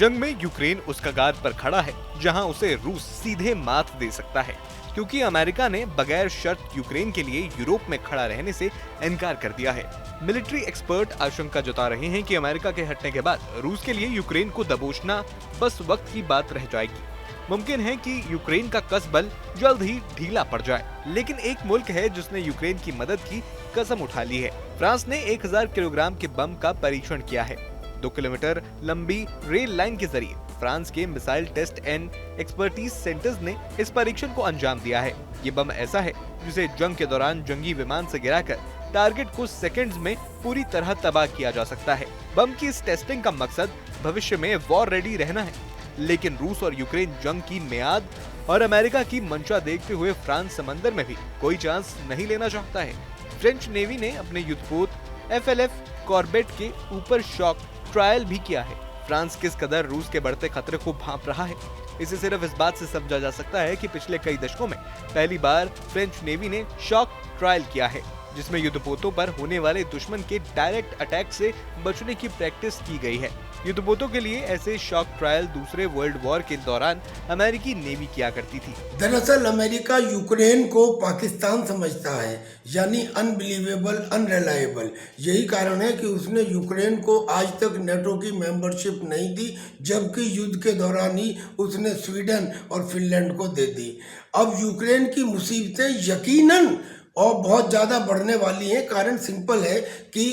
जंग में यूक्रेन उस कगार पर खड़ा है जहां उसे रूस सीधे मात दे सकता है, क्योंकि अमेरिका ने बगैर शर्त यूक्रेन के लिए यूरोप में खड़ा रहने से इनकार कर दिया है। मिलिट्री एक्सपर्ट आशंका जता रहे हैं कि अमेरिका के हटने के बाद रूस के लिए यूक्रेन को दबोचना बस वक्त की बात रह जाएगी। मुमकिन है कि यूक्रेन का कसबल जल्द ही ढीला पड़ जाए, लेकिन एक मुल्क है जिसने यूक्रेन की मदद की कसम उठा ली है। फ्रांस ने 1000 किलोग्राम के बम का परीक्षण किया है। 2 किलोमीटर लंबी रेल लाइन के जरिए फ्रांस के missile test and expertise centres ने इस परीक्षण को अंजाम दिया है। ये बम ऐसा है जिसे जंग के दौरान जंगी विमान से गिराकर टारगेट को सेकंड्स में पूरी तरह तबाह किया जा सकता है। बम की इस टेस्टिंग का मकसद भविष्य में वॉर रेडी रहना है, लेकिन रूस और यूक्रेन जंग की मियाद और अमेरिका की मंशा देखते हुए फ्रांस समंदर में भी कोई चांस नहीं लेना चाहता है। फ्रेंच नेवी ने अपने युद्धपोत FLF कॉर्बेट के ऊपर शॉक ट्रायल भी किया है। फ्रांस किस कदर रूस के बढ़ते खतरे को भांप रहा है, इसे सिर्फ इस बात से समझा जा सकता है कि पिछले कई दशकों में पहली बार फ्रेंच नेवी ने शॉक ट्रायल किया है, जिसमें युद्धपोतों पर होने वाले दुश्मन के डायरेक्ट अटैक से बचने की प्रैक्टिस की गई है। युद्धपोतों के लिए ऐसे शॉक ट्रायल दूसरे वर्ल्ड वॉर के दौरान अमेरिकी नेवी किया करती थी। दरअसल अमेरिका यूक्रेन को पाकिस्तान समझता है, यानी अनबिलीवेबल, अनरिलायबल। यही कारण है कि उसने यूक्रेन को आज तक नेटो की मेंबरशिप नहीं दी, जबकि युद्ध के दौरान ही उसने स्वीडन और फिनलैंड को दे दी। अब यूक्रेन की मुसीबतें यकीनन और बहुत ज़्यादा बढ़ने वाली हैं। कारण सिंपल है कि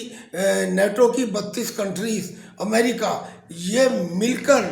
नेटो की 32 कंट्रीज, अमेरिका, ये मिलकर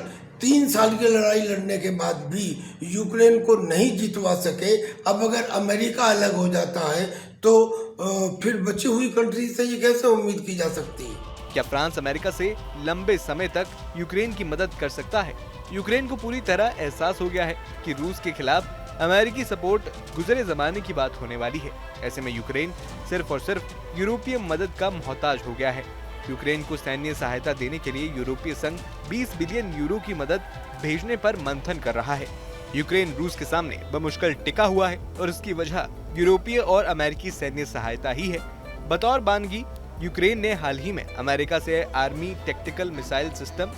3 साल की लड़ाई लड़ने के बाद भी यूक्रेन को नहीं जितवा सके। अब अगर अमेरिका अलग हो जाता है तो फिर बची हुई कंट्री से ये कैसे उम्मीद की जा सकती है? क्या फ्रांस अमेरिका से लंबे समय तक यूक्रेन की मदद कर सकता है? यूक्रेन को पूरी तरह एहसास हो गया है कि रूस के खिलाफ अमेरिकी सपोर्ट गुजरे जमाने की बात होने वाली है। ऐसे में यूक्रेन सिर्फ और सिर्फ यूरोपीय मदद का मोहताज हो गया है। यूक्रेन को सैन्य सहायता देने के लिए यूरोपीय संघ 20 बिलियन यूरो की मदद भेजने पर मंथन कर रहा है। यूक्रेन रूस के सामने बमुश्किल टिका हुआ है और इसकी वजह यूरोपीय और अमेरिकी सैन्य सहायता ही है। बतौर बानगी, यूक्रेन ने हाल ही में अमेरिका से army tactical missile system,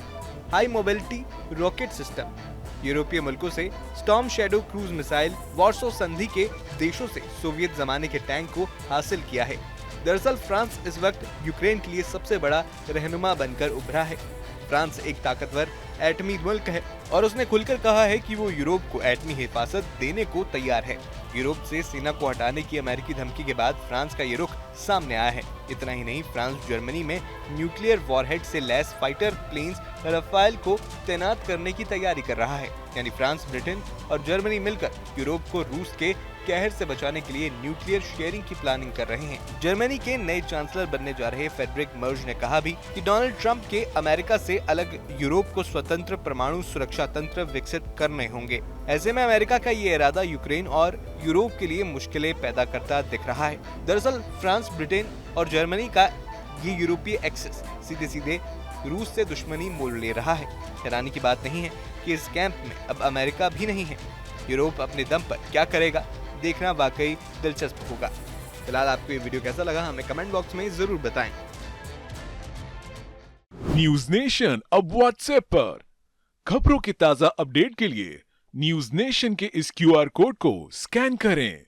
high mobility rocket system, यूरोपीय मुल्कों से स्टॉर्म शैडो क्रूज मिसाइल, वार्सो संधि के देशों से सोवियत जमाने के टैंक को हासिल किया है। दरअसल फ्रांस इस वक्त यूक्रेन के लिए सबसे बड़ा रहनुमा बनकर उभरा है। फ्रांस एक ताकतवर एटमी मुल्क है और उसने खुलकर कहा है कि वो यूरोप को एटमी हिफाजत देने को तैयार है। यूरोप से सेना को हटाने की अमेरिकी धमकी के बाद फ्रांस का ये रुख सामने आया है। इतना ही नहीं, फ्रांस जर्मनी में न्यूक्लियर वॉरहेड से लैस फाइटर प्लेन्स राफेल को तैनात करने की तैयारी कर रहा है। यानी फ्रांस, ब्रिटेन और जर्मनी मिलकर यूरोप को रूस के कहर से बचाने के लिए न्यूक्लियर शेयरिंग की प्लानिंग कर रहे हैं। जर्मनी के नए चांसलर बनने जा रहे फ्रेडरिक मर्ज ने कहा भी कि डोनाल्ड ट्रंप के अमेरिका से अलग यूरोप को स्वतंत्र परमाणु सुरक्षा तंत्र विकसित करने होंगे। ऐसे में अमेरिका का ये इरादा यूक्रेन और यूरोप के लिए मुश्किलें पैदा करता दिख रहा है। दरअसल फ्रांस, ब्रिटेन और जर्मनी का ये यूरोपीय एक्सेस सीधे सीधे रूस से दुश्मनी मोल ले रहा है। हैरानी की बात नहीं है कि इस कैंप में अब अमेरिका भी नहीं है। यूरोप अपने दम पर क्या करेगा, देखना वाकई दिलचस्प होगा। फिलहाल आपको ये वीडियो कैसा लगा हमें कमेंट बॉक्स में जरूर बताएं। न्यूज नेशन अब व्हाट्सएप पर खबरों के ताजा अपडेट के लिए न्यूज नेशन के इस QR कोड को स्कैन करें।